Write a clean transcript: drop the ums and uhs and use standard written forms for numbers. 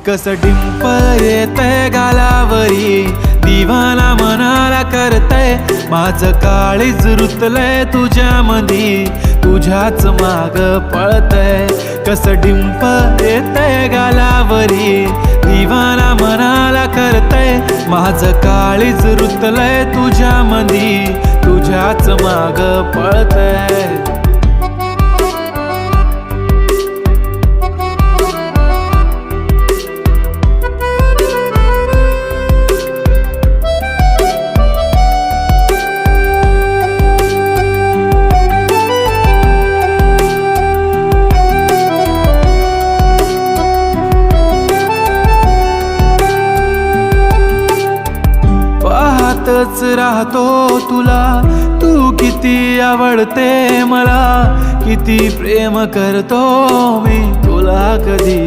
कस डिंपल येतय गालावरी, दिवाना मनाला करतय, माझं काळीज रुतलंय तुझ्या मधी, तुझ्याच माग पळतय. कस डिंपल येतय गालावरी, दिवाना मनाला करतय, माझं काळीज रुतलंय तुझ्या मधी, तुझ्याच माग पळतय. पाहतच राहतो तुला, तू किती आवडते मला, किती प्रेम करतो मी तुला, कधी